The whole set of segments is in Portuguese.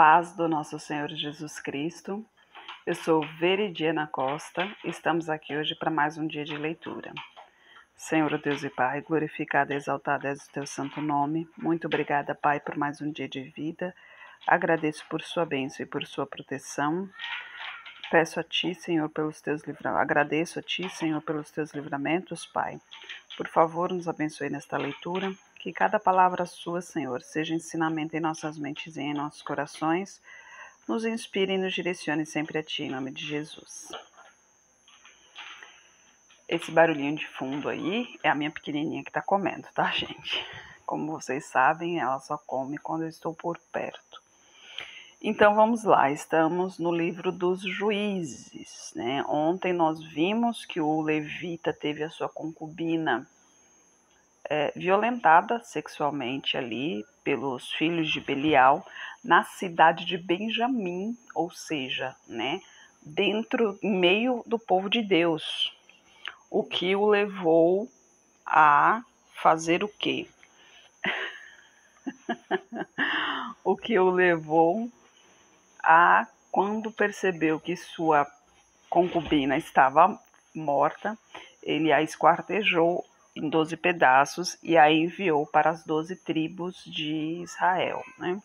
paz do nosso Senhor Jesus Cristo. Eu sou Veridiana Costa. Estamos aqui hoje para mais um dia de leitura. Senhor Deus e Pai, glorificado e exaltado és o teu santo nome. Muito obrigada, Pai, por mais um dia de vida. Agradeço por sua bênção e por sua proteção. Peço a Ti, Senhor, pelos teus livramentos. Agradeço a Ti, Senhor, pelos teus livramentos, Pai. Por favor, nos abençoe nesta leitura. Que cada palavra sua, Senhor, seja ensinamento em nossas mentes e em nossos corações. Nos inspire e nos direcione sempre a Ti, em nome de Jesus. Esse barulhinho de fundo aí é a minha pequenininha que tá comendo, tá, gente? Como vocês sabem, ela só come quando eu estou por perto. Então vamos lá, estamos no livro dos Juízes, né? Ontem nós vimos que o levita teve a sua concubina violentada sexualmente ali pelos filhos de Belial na cidade de Benjamim, ou seja, né, em meio do povo de Deus, o que o levou a fazer o quê? O que o levou a, quando percebeu que sua concubina estava morta, ele a esquartejou em 12 pedaços e a enviou para as 12 tribos de Israel, né?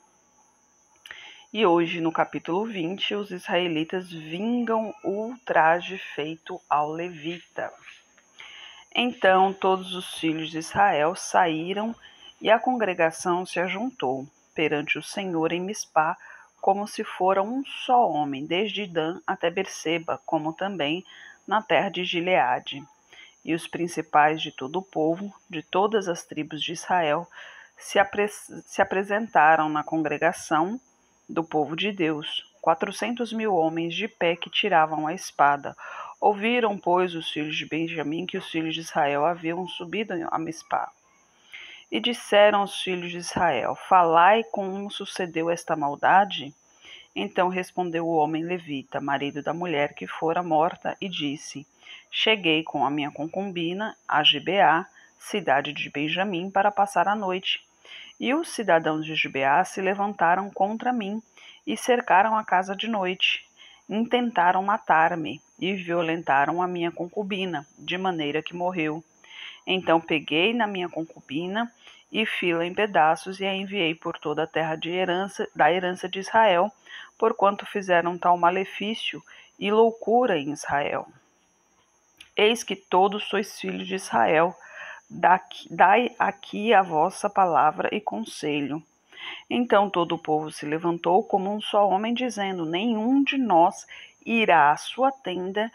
E hoje, no capítulo 20, os israelitas vingam o ultraje feito ao levita. Então todos os filhos de Israel saíram e a congregação se ajuntou perante o Senhor em Mispá, como se fora um só homem, desde Dan até Berseba, como também na terra de Gileade. E os principais de todo o povo, de todas as tribos de Israel, se apresentaram na congregação do povo de Deus, 400.000 homens de pé que tiravam a espada. Ouviram, pois, os filhos de Benjamim que os filhos de Israel haviam subido a Mispá. E disseram aos filhos de Israel: Falai como sucedeu esta maldade? Então respondeu o homem levita, marido da mulher que fora morta, e disse: Cheguei com a minha concubina a Gibeá, cidade de Benjamim, para passar a noite. E os cidadãos de Gibeá se levantaram contra mim e cercaram a casa de noite. Intentaram matar-me e violentaram a minha concubina, de maneira que morreu. Então peguei na minha concubina e fi-la em pedaços e a enviei por toda a terra da herança de Israel, porquanto fizeram tal malefício e loucura em Israel. Eis que todos sois filhos de Israel, dai aqui a vossa palavra e conselho. Então todo o povo se levantou como um só homem, dizendo: Nenhum de nós irá à sua tenda,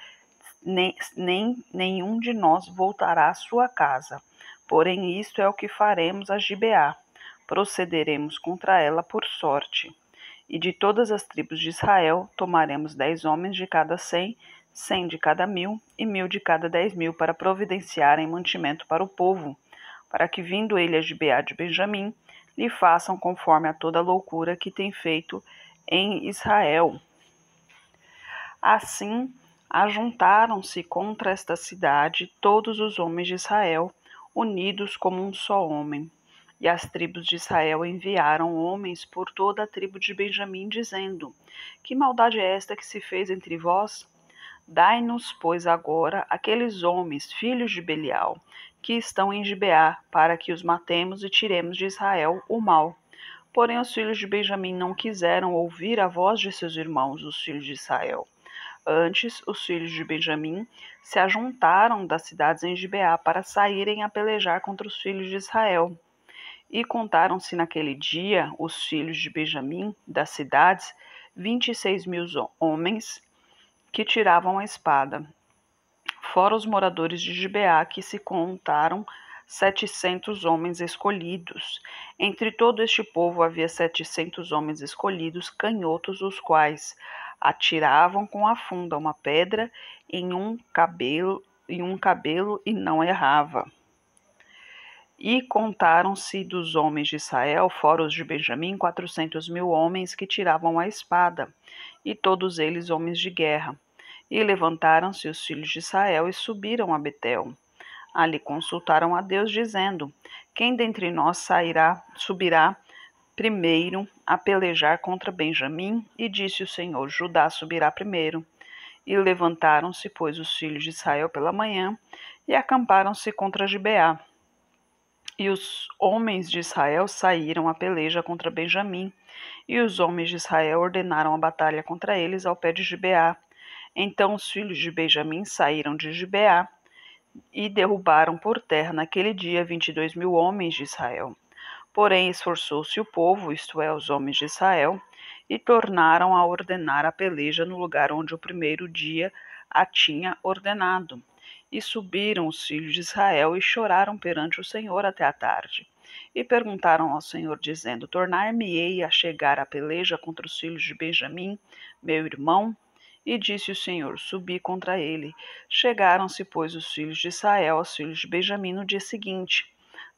nenhum de nós voltará à sua casa. Porém isto é o que faremos a Gibeá: procederemos contra ela por sorte. E de todas as tribos de Israel tomaremos 10 homens de cada 100, 100 de cada 1.000 e 1.000 de cada 10.000, para providenciarem mantimento para o povo, para que, vindo ele a Gibeá de Benjamim, lhe façam conforme a toda a loucura que tem feito em Israel. Assim, ajuntaram-se contra esta cidade todos os homens de Israel, unidos como um só homem. E as tribos de Israel enviaram homens por toda a tribo de Benjamim, dizendo: Que maldade é esta que se fez entre vós? Dai-nos, pois, agora aqueles homens, filhos de Belial, que estão em Gibeá, para que os matemos e tiremos de Israel o mal. Porém os filhos de Benjamim não quiseram ouvir a voz de seus irmãos, os filhos de Israel. Antes, os filhos de Benjamim se ajuntaram das cidades em Gibeá para saírem a pelejar contra os filhos de Israel. E contaram-se naquele dia os filhos de Benjamim das cidades 26.000 homens que tiravam a espada. Fora os moradores de Gibeá, que se contaram 700 homens escolhidos. Entre todo este povo havia 700 homens escolhidos, canhotos, os quais atiravam com a funda uma pedra em um cabelo e não errava. E contaram-se dos homens de Israel, fora os de Benjamim, 400.000 homens que tiravam a espada, e todos eles homens de guerra. E levantaram-se os filhos de Israel e subiram a Betel. Ali consultaram a Deus, dizendo: Quem dentre nós subirá primeiro a pelejar contra Benjamim, e disse o Senhor: Judá subirá primeiro. E levantaram-se, pois, os filhos de Israel pela manhã, e acamparam-se contra Gibeá. E os homens de Israel saíram à peleja contra Benjamim, e os homens de Israel ordenaram a batalha contra eles ao pé de Gibeá. Então os filhos de Benjamim saíram de Gibeá e derrubaram por terra naquele dia 22.000 homens de Israel. Porém esforçou-se o povo, isto é, os homens de Israel, e tornaram a ordenar a peleja no lugar onde o primeiro dia a tinha ordenado. E subiram os filhos de Israel e choraram perante o Senhor até a tarde. E perguntaram ao Senhor, dizendo: Tornar-me-ei a chegar à peleja contra os filhos de Benjamim, meu irmão? E disse o Senhor: Subi contra ele. Chegaram-se, pois, os filhos de Israel aos filhos de Benjamim no dia seguinte.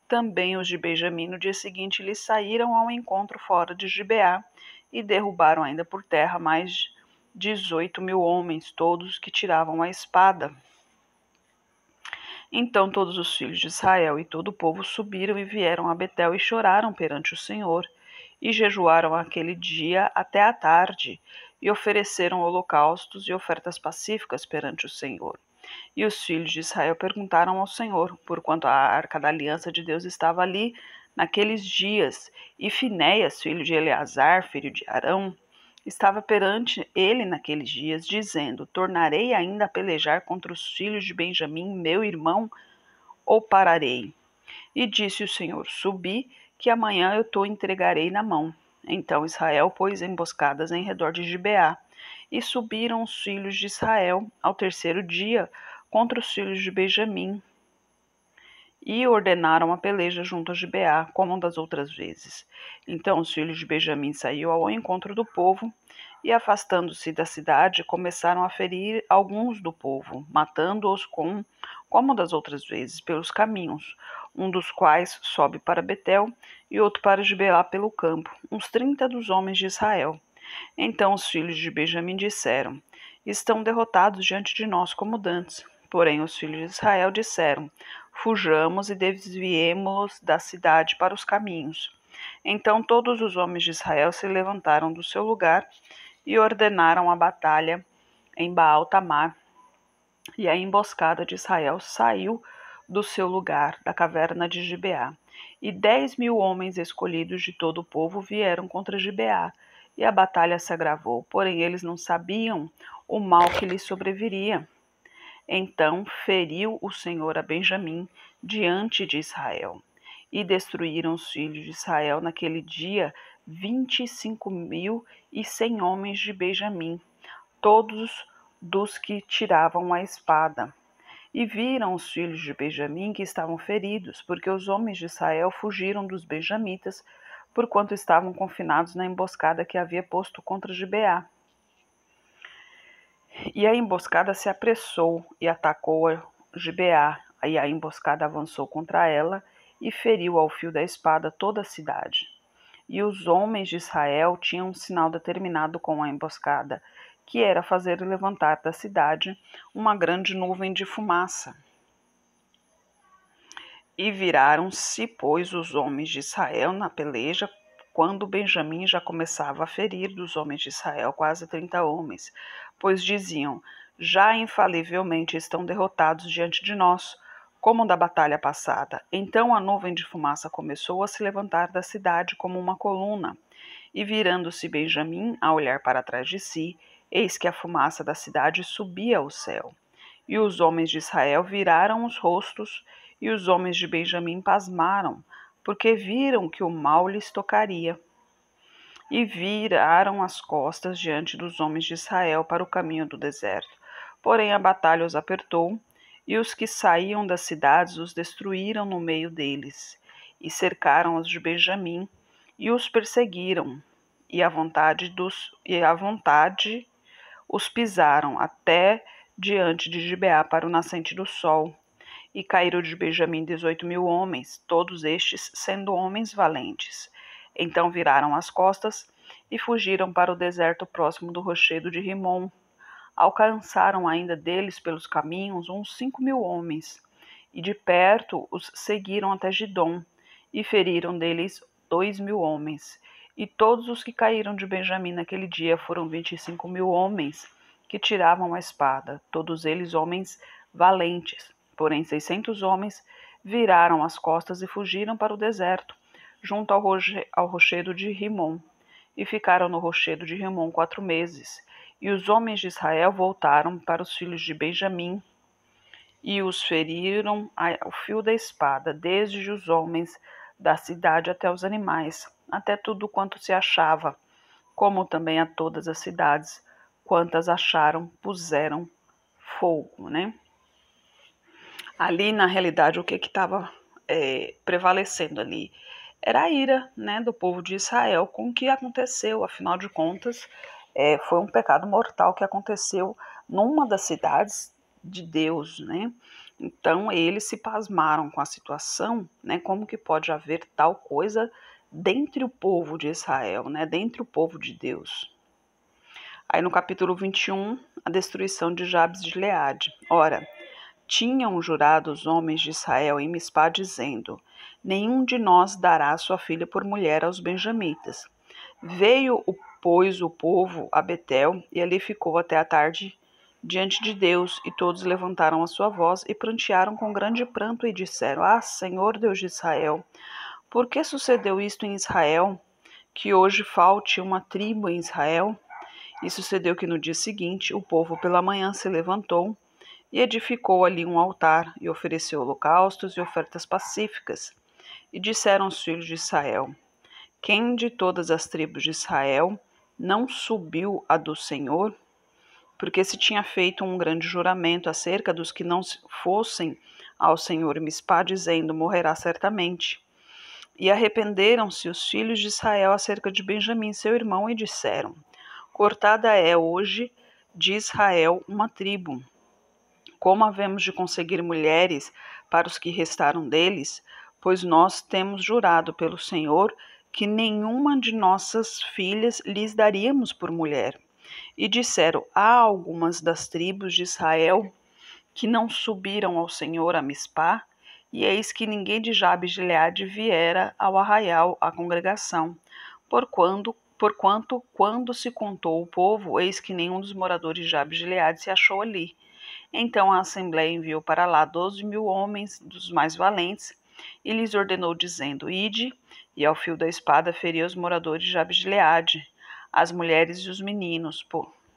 Também os de Benjamim no dia seguinte lhes saíram ao encontro fora de Gibeá e derrubaram ainda por terra mais 18.000 homens, todos que tiravam a espada. Então todos os filhos de Israel e todo o povo subiram e vieram a Betel e choraram perante o Senhor, e jejuaram aquele dia até a tarde, e ofereceram holocaustos e ofertas pacíficas perante o Senhor. E os filhos de Israel perguntaram ao Senhor, porquanto a arca da aliança de Deus estava ali naqueles dias, e Finéias, filho de Eleazar, filho de Arão, estava perante ele naqueles dias, dizendo: Tornarei ainda a pelejar contra os filhos de Benjamim, meu irmão, ou pararei? E disse o Senhor: Subi, que amanhã eu te entregarei na mão. Então Israel pôs emboscadas em redor de Gibeá, e subiram os filhos de Israel ao terceiro dia contra os filhos de Benjamim, e ordenaram a peleja junto a Gibeá, como das outras vezes. Então os filhos de Benjamim saíram ao encontro do povo, e afastando-se da cidade, começaram a ferir alguns do povo, matando-os como das outras vezes, pelos caminhos, um dos quais sobe para Betel, e outro para Gibeá pelo campo, uns 30 dos homens de Israel. Então os filhos de Benjamim disseram: Estão derrotados diante de nós como dantes. Porém os filhos de Israel disseram: Fujamos e desviemo-los da cidade para os caminhos. Então todos os homens de Israel se levantaram do seu lugar e ordenaram a batalha em Baal-Tamar. E a emboscada de Israel saiu do seu lugar, da caverna de Gibeá. E 10.000 homens escolhidos de todo o povo vieram contra Gibeá. E a batalha se agravou, porém eles não sabiam o mal que lhes sobreviria. Então feriu o Senhor a Benjamim diante de Israel. E destruíram os filhos de Israel naquele dia 25.100 homens de Benjamim, todos dos que tiravam a espada. E viram os filhos de Benjamim que estavam feridos, porque os homens de Israel fugiram dos benjamitas, porquanto estavam confinados na emboscada que havia posto contra Gibeá. E a emboscada se apressou e atacou a Gibeá, e a emboscada avançou contra ela e feriu ao fio da espada toda a cidade. E os homens de Israel tinham um sinal determinado com a emboscada, que era fazer levantar da cidade uma grande nuvem de fumaça. E viraram-se, pois, os homens de Israel na peleja, quando Benjamim já começava a ferir dos homens de Israel quase 30 homens, pois diziam: já infalivelmente estão derrotados diante de nós, como da batalha passada. Então a nuvem de fumaça começou a se levantar da cidade como uma coluna, e virando-se Benjamim a olhar para trás de si, eis que a fumaça da cidade subia ao céu. E os homens de Israel viraram os rostos, e os homens de Benjamim pasmaram, porque viram que o mal lhes tocaria. E viraram as costas diante dos homens de Israel para o caminho do deserto. Porém a batalha os apertou, e os que saíam das cidades os destruíram no meio deles, e cercaram os de Benjamim, e os perseguiram, e à vontade os pisaram até diante de Gibeá para o nascente do sol. E caíram de Benjamim 18.000 homens, todos estes sendo homens valentes. Então viraram as costas e fugiram para o deserto próximo do rochedo de Rimom. Alcançaram ainda deles pelos caminhos uns 5.000 homens, e de perto os seguiram até Gidom, e feriram deles 2.000 homens. E todos os que caíram de Benjamim naquele dia foram 25.000 homens que tiravam a espada, todos eles homens valentes. Porém, 600 homens viraram as costas e fugiram para o deserto, junto ao rochedo de Rimom, e ficaram no rochedo de Rimom 4 meses. E os homens de Israel voltaram para os filhos de Benjamim e os feriram ao fio da espada, desde os homens da cidade até os animais, até tudo quanto se achava, como também a todas as cidades, quantas acharam, puseram fogo, né? Ali, na realidade, o que estava prevalecendo ali era a ira, né, do povo de Israel com o que aconteceu. Afinal de contas, foi um pecado mortal que aconteceu numa das cidades de Deus, né? Então eles se pasmaram com a situação, né? Como que pode haver tal coisa dentre o povo de Israel, né? Dentre o povo de Deus. Aí no capítulo 21, a destruição de Jabes de Gileade. Ora, tinham jurado os homens de Israel em Mispá, dizendo: nenhum de nós dará sua filha por mulher aos benjamitas. Veio, pois, o povo a Betel, e ali ficou até a tarde diante de Deus, e todos levantaram a sua voz e prantearam com grande pranto e disseram: Ah, Senhor Deus de Israel, por que sucedeu isto em Israel, que hoje falte uma tribo em Israel? E sucedeu que no dia seguinte o povo pela manhã se levantou e edificou ali um altar e ofereceu holocaustos e ofertas pacíficas. E disseram os filhos de Israel: quem de todas as tribos de Israel não subiu a do Senhor? Porque se tinha feito um grande juramento acerca dos que não fossem ao Senhor em Mispá, dizendo: morrerá certamente. E arrependeram-se os filhos de Israel acerca de Benjamim, seu irmão, e disseram: cortada é hoje de Israel uma tribo. Como havemos de conseguir mulheres para os que restaram deles? Pois nós temos jurado pelo Senhor que nenhuma de nossas filhas lhes daríamos por mulher. E disseram: há algumas das tribos de Israel que não subiram ao Senhor a Mispá, e eis que ninguém de Jabes de Gileade viera ao arraial à congregação. Porquanto, quando se contou o povo, eis que nenhum dos moradores de Jabes de Gileade se achou ali. Então a Assembleia enviou para lá 12.000 homens dos mais valentes, e lhes ordenou, dizendo: ide, e ao fio da espada feri os moradores de Jabes de Gileade, as mulheres e os meninos.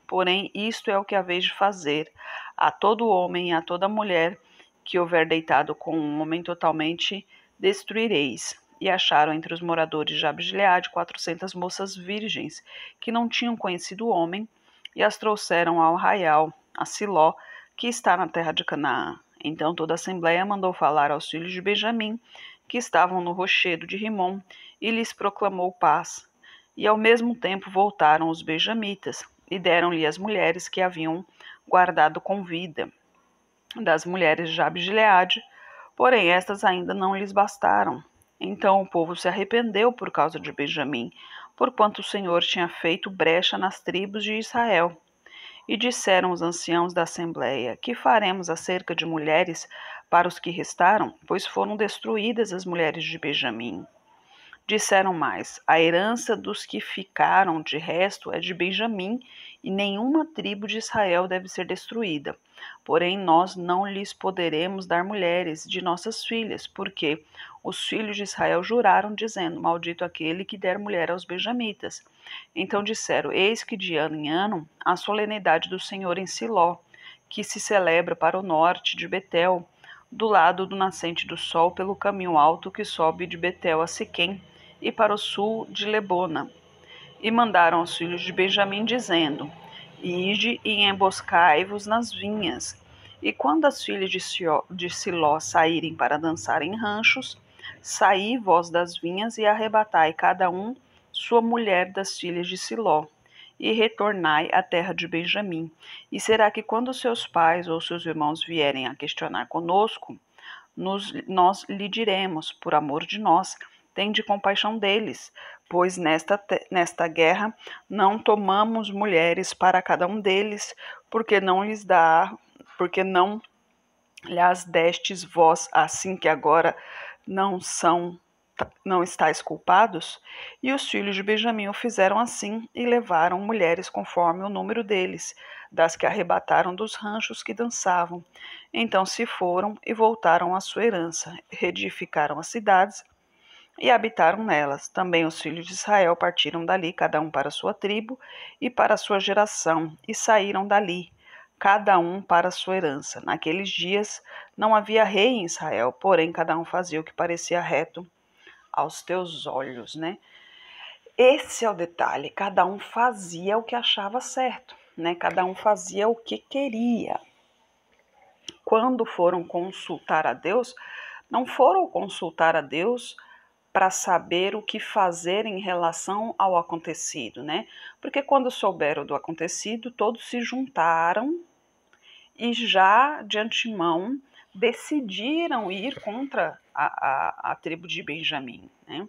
Porém, isto é o que haveis de fazer: a todo homem e a toda mulher que houver deitado com um homem totalmente destruireis. E acharam entre os moradores de Jabes de Gileade 400 moças virgens, que não tinham conhecido o homem, e as trouxeram ao arraial, a Siló, que está na terra de Canaã. Então toda a assembleia mandou falar aos filhos de Benjamim, que estavam no rochedo de Rimom, e lhes proclamou paz. E ao mesmo tempo voltaram os benjamitas, e deram-lhe as mulheres que haviam guardado com vida, das mulheres de Jabes de Gileade, porém estas ainda não lhes bastaram. Então o povo se arrependeu por causa de Benjamim, porquanto o Senhor tinha feito brecha nas tribos de Israel. E disseram os anciãos da Assembleia: que faremos acerca de mulheres para os que restaram? Pois foram destruídas as mulheres de Benjamim. Disseram mais: a herança dos que ficaram de resto é de Benjamim, e nenhuma tribo de Israel deve ser destruída. Porém, nós não lhes poderemos dar mulheres de nossas filhas, porque os filhos de Israel juraram, dizendo: maldito aquele que der mulher aos benjamitas. Então disseram: eis que de ano em ano a solenidade do Senhor em Siló, que se celebra para o norte de Betel, do lado do nascente do sol, pelo caminho alto que sobe de Betel a Siquém, e para o sul de Lebona. E mandaram aos filhos de Benjamim, dizendo: ide e emboscai-vos nas vinhas. E quando as filhas de Siló saírem para dançar em ranchos, saí vós das vinhas e arrebatai cada um sua mulher das filhas de Siló, e retornai à terra de Benjamim. E será que quando seus pais ou seus irmãos vierem a questionar conosco, nós lhe diremos: por amor de nós, tende compaixão deles, pois nesta guerra não tomamos mulheres para cada um deles, porque não lhes destes vós, assim que agora não são não estáis culpados? E os filhos de Benjamim o fizeram assim, e levaram mulheres conforme o número deles, das que arrebataram dos ranchos que dançavam. Então se foram e voltaram à sua herança, reedificaram as cidades e habitaram nelas. Também os filhos de Israel partiram dali, cada um para a sua tribo e para a sua geração, e saíram dali, cada um para a sua herança. Naqueles dias não havia rei em Israel, porém cada um fazia o que parecia reto aos teus olhos, né? Esse é o detalhe, cada um fazia o que achava certo, né? Cada um fazia o que queria. Quando foram consultar a Deus, não foram consultar a Deus para saber o que fazer em relação ao acontecido, né? Porque quando souberam do acontecido, todos se juntaram e já de antemão decidiram ir contra a tribo de Benjamim, né?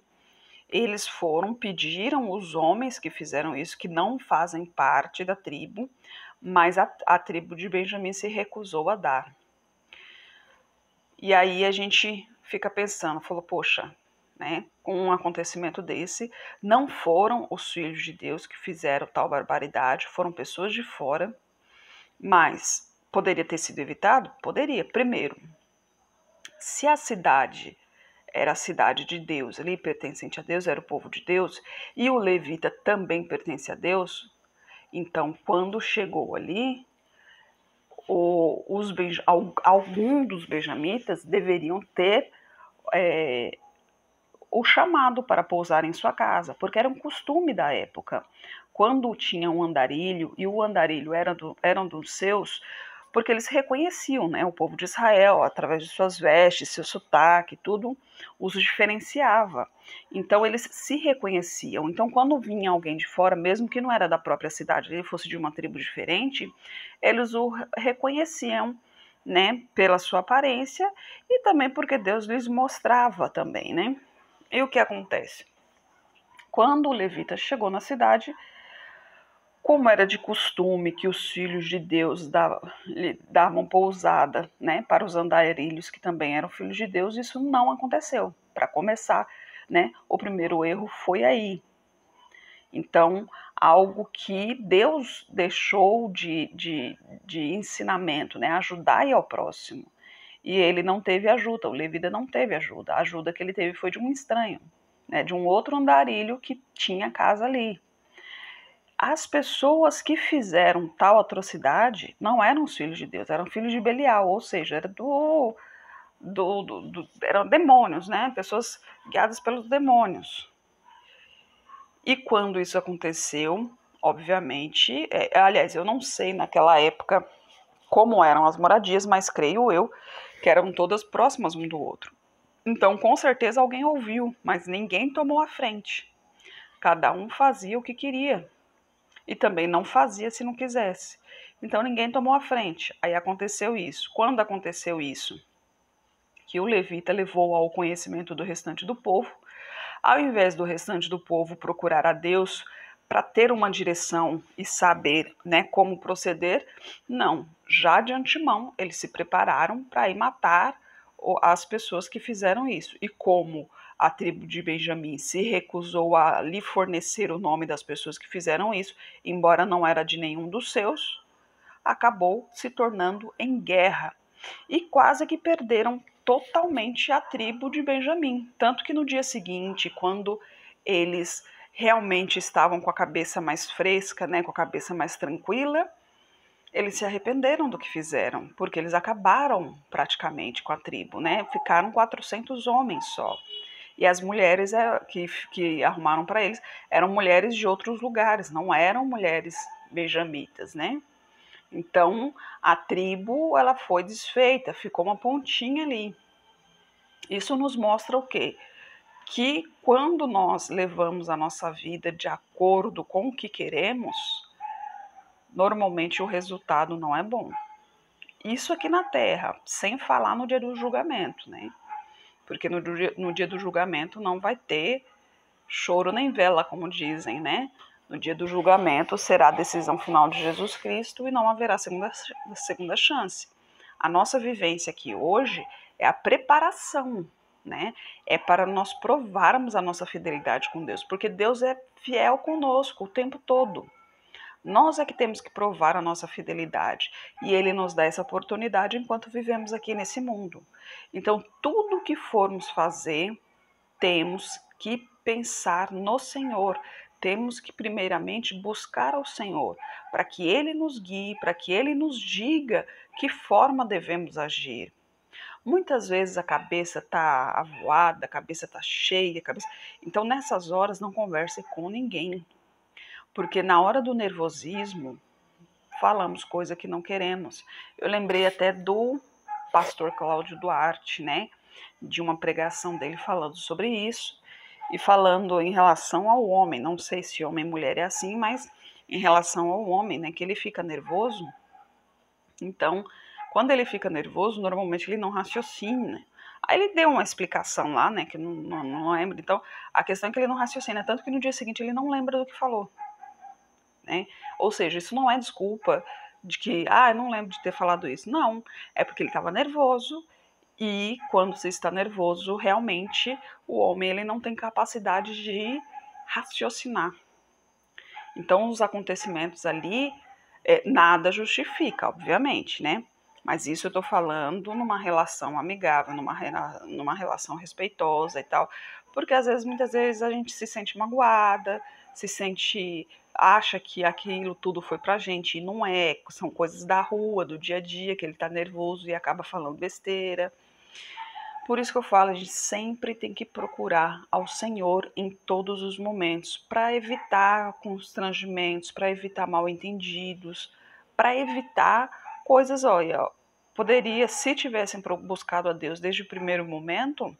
Eles foram, pediram os homens que fizeram isso, que não fazem parte da tribo, mas a tribo de Benjamim se recusou a dar. E aí a gente fica pensando, falou, poxa, né, com um acontecimento desse, não foram os filhos de Deus que fizeram tal barbaridade, foram pessoas de fora, mas poderia ter sido evitado? Poderia. Primeiro, se a cidade era a cidade de Deus, ali pertencente a Deus, era o povo de Deus, e o levita também pertence a Deus, então quando chegou ali, algum dos benjamitas deveriam ter o chamado para pousar em sua casa, porque era um costume da época. Quando tinha um andarilho, e o andarilho era dos seus, porque eles reconheciam, né, o povo de Israel, através de suas vestes, seu sotaque, tudo os diferenciava. Então eles se reconheciam. Então quando vinha alguém de fora, mesmo que não era da própria cidade, ele fosse de uma tribo diferente, eles o reconheciam, né, pela sua aparência e também porque Deus lhes mostrava também, né? E o que acontece? Quando o levita chegou na cidade, como era de costume que os filhos de Deus davam pousada, né, para os andarilhos que também eram filhos de Deus, isso não aconteceu. Para começar, né, o primeiro erro foi aí. Então, algo que Deus deixou de ensinamento, né, ajudar ao próximo. E ele não teve ajuda, o levita não teve ajuda. A ajuda que ele teve foi de um estranho, né, de um outro andarilho que tinha casa ali. As pessoas que fizeram tal atrocidade não eram os filhos de Deus, eram filhos de Belial, ou seja, eram demônios, né? Pessoas guiadas pelos demônios. E quando isso aconteceu, obviamente, aliás, eu não sei naquela época como eram as moradias, mas creio eu que eram todas próximas um do outro. Então, com certeza alguém ouviu, mas ninguém tomou a frente. Cada um fazia o que queria. E também não fazia se não quisesse. Então ninguém tomou a frente. Aí aconteceu isso. Quando aconteceu isso, que o levita levou ao conhecimento do restante do povo, ao invés do restante do povo procurar a Deus para ter uma direção e saber, né, como proceder, não. Já de antemão, eles se prepararam para ir matar as pessoas que fizeram isso. E como a tribo de Benjamim se recusou a lhe fornecer o nome das pessoas que fizeram isso, embora não era de nenhum dos seus, acabou se tornando em guerra. E quase que perderam totalmente a tribo de Benjamim. Tanto que no dia seguinte, quando eles realmente estavam com a cabeça mais fresca, né, com a cabeça mais tranquila, eles se arrependeram do que fizeram, porque eles acabaram praticamente com a tribo, né? Ficaram 400 homens só. E as mulheres que arrumaram para eles eram mulheres de outros lugares, não eram mulheres benjamitas, né? Então a tribo ela foi desfeita, ficou uma pontinha ali. Isso nos mostra o quê? Que quando nós levamos a nossa vida de acordo com o que queremos, normalmente o resultado não é bom. Isso aqui na Terra, sem falar no dia do julgamento, né? Porque no dia do julgamento não vai ter choro nem vela, como dizem, né? No dia do julgamento será a decisão final de Jesus Cristo e não haverá segunda chance. A nossa vivência aqui hoje é a preparação, né? É para nós provarmos a nossa fidelidade com Deus, porque Deus é fiel conosco o tempo todo. Nós é que temos que provar a nossa fidelidade e Ele nos dá essa oportunidade enquanto vivemos aqui nesse mundo. Então, tudo que formos fazer, temos que pensar no Senhor. Temos que, primeiramente, buscar ao Senhor, para que Ele nos guie, para que Ele nos diga que forma devemos agir. Muitas vezes a cabeça está avoada, a cabeça está cheia, então nessas horas não converse com ninguém, porque na hora do nervosismo falamos coisa que não queremos. Eu lembrei até do pastor Cláudio Duarte, né, de uma pregação dele falando sobre isso e falando em relação ao homem. Não sei se homem e mulher é assim, mas em relação ao homem, né, que ele fica nervoso. Então, quando ele fica nervoso, normalmente ele não raciocina. Aí ele deu uma explicação lá, né, que não lembro. Então, a questão é que ele não raciocina, tanto que no dia seguinte ele não lembra do que falou, né? Ou seja, isso não é desculpa de que, eu não lembro de ter falado isso. Não, é porque ele estava nervoso e quando você está nervoso, realmente o homem ele não tem capacidade de raciocinar. Então, os acontecimentos ali, nada justifica, obviamente, né? Mas isso eu estou falando numa relação amigável, numa relação respeitosa e tal, porque às vezes, muitas vezes a gente se sente magoada, acha que aquilo tudo foi pra gente e não é, são coisas da rua, do dia a dia, que ele tá nervoso e acaba falando besteira. Por isso que eu falo, a gente sempre tem que procurar ao Senhor em todos os momentos, para evitar constrangimentos, para evitar mal-entendidos, para evitar coisas, olha, poderia, se tivessem buscado a Deus desde o primeiro momento,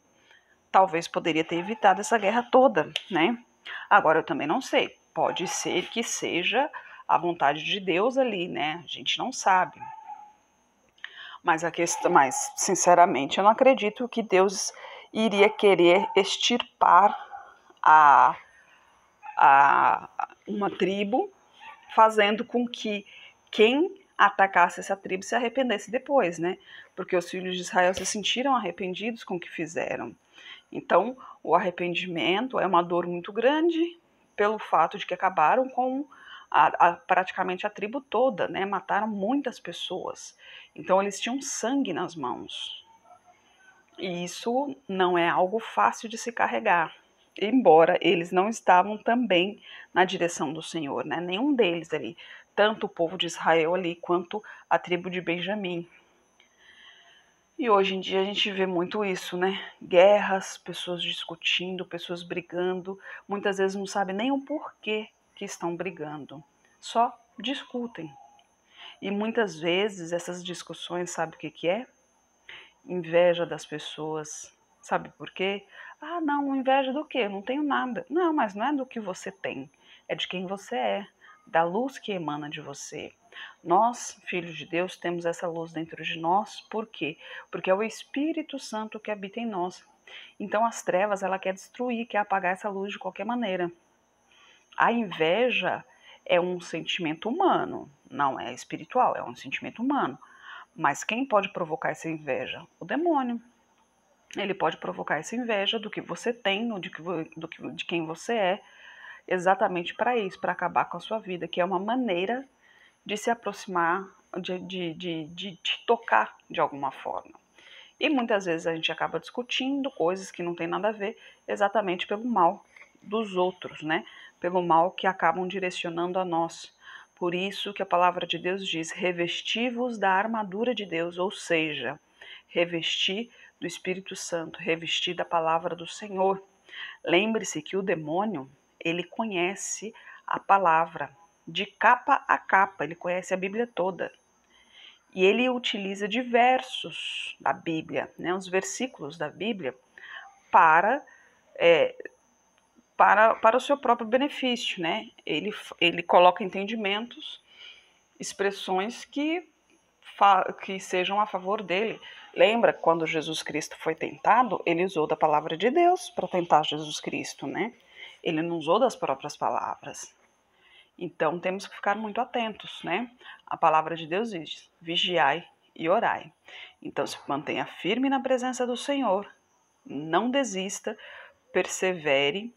talvez poderia ter evitado essa guerra toda, né? Agora eu também não sei, pode ser que seja a vontade de Deus ali, né? A gente não sabe. Mas sinceramente, eu não acredito que Deus iria querer extirpar a, uma tribo, fazendo com que quem atacasse essa tribo se arrependesse depois, né? Porque os filhos de Israel se sentiram arrependidos com o que fizeram. Então, o arrependimento é uma dor muito grande pelo fato de que acabaram com praticamente a tribo toda, né? Mataram muitas pessoas. Então, eles tinham sangue nas mãos. E isso não é algo fácil de se carregar. Embora eles não estavam também na direção do Senhor, né? Nenhum deles ali, tanto o povo de Israel ali quanto a tribo de Benjamim. E hoje em dia a gente vê muito isso, né? Guerras, pessoas discutindo, pessoas brigando, muitas vezes não sabem nem o porquê que estão brigando, só discutem. E muitas vezes essas discussões, sabe o que é? Inveja das pessoas. Sabe por quê? Não, inveja do quê? Eu não tenho nada. Não, mas não é do que você tem, é de quem você é, da luz que emana de você. Nós, filhos de Deus, temos essa luz dentro de nós, por quê? Porque é o Espírito Santo que habita em nós. Então as trevas, ela quer destruir, quer apagar essa luz de qualquer maneira. A inveja é um sentimento humano, não é espiritual, é um sentimento humano. Mas quem pode provocar essa inveja? O demônio. Ele pode provocar essa inveja do que você tem, ou de quem você é, exatamente para isso, para acabar com a sua vida, que é uma maneira de se aproximar, de te tocar de alguma forma. E muitas vezes a gente acaba discutindo coisas que não tem nada a ver, exatamente pelo mal dos outros, né? Pelo mal que acabam direcionando a nós. Por isso que a palavra de Deus diz: revesti-vos da armadura de Deus, ou seja, revestir do Espírito Santo, revestir da palavra do Senhor. Lembre-se que o demônio, ele conhece a palavra de capa a capa, ele conhece a Bíblia toda. E ele utiliza diversos da Bíblia, né, os versículos da Bíblia, para o seu próprio benefício, né? Ele coloca entendimentos, expressões que sejam a favor dele. Lembra quando Jesus Cristo foi tentado? Ele usou da palavra de Deus para tentar Jesus Cristo, né? Ele não usou das próprias palavras. Então temos que ficar muito atentos, né? A palavra de Deus diz: vigiai e orai. Então se mantenha firme na presença do Senhor, Não desista, persevere,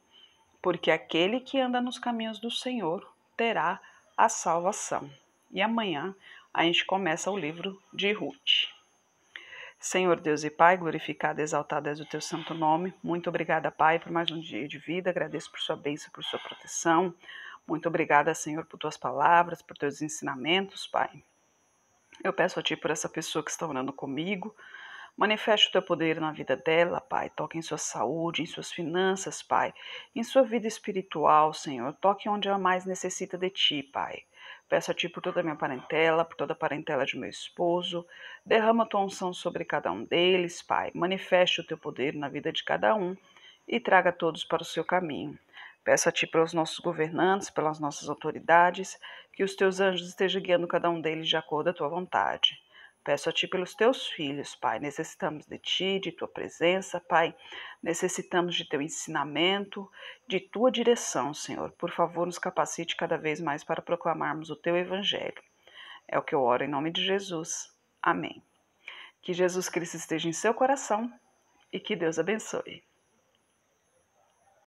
porque aquele que anda nos caminhos do Senhor terá a salvação. E amanhã a gente começa o livro de Ruth. Senhor Deus e Pai, glorificado e exaltado és o teu santo nome. Muito obrigada, Pai, por mais um dia de vida. Agradeço por sua bênção, por sua proteção. Muito obrigada, Senhor, por tuas palavras, por teus ensinamentos, Pai. Eu peço a Ti por essa pessoa que está orando comigo. Manifeste o Teu poder na vida dela, Pai. Toque em sua saúde, em suas finanças, Pai. Em sua vida espiritual, Senhor. Toque onde ela mais necessita de Ti, Pai. Peço a Ti por toda a minha parentela, por toda a parentela de meu esposo. Derrama a Tua unção sobre cada um deles, Pai. Manifeste o Teu poder na vida de cada um e traga todos para o Seu caminho. Peço a Ti pelos nossos governantes, pelas nossas autoridades, que os Teus anjos estejam guiando cada um deles de acordo à Tua vontade. Peço a Ti pelos Teus filhos, Pai. Necessitamos de Ti, de Tua presença, Pai. Necessitamos de Teu ensinamento, de Tua direção, Senhor. Por favor, nos capacite cada vez mais para proclamarmos o Teu Evangelho. É o que eu oro em nome de Jesus. Amém. Que Jesus Cristo esteja em seu coração e que Deus abençoe.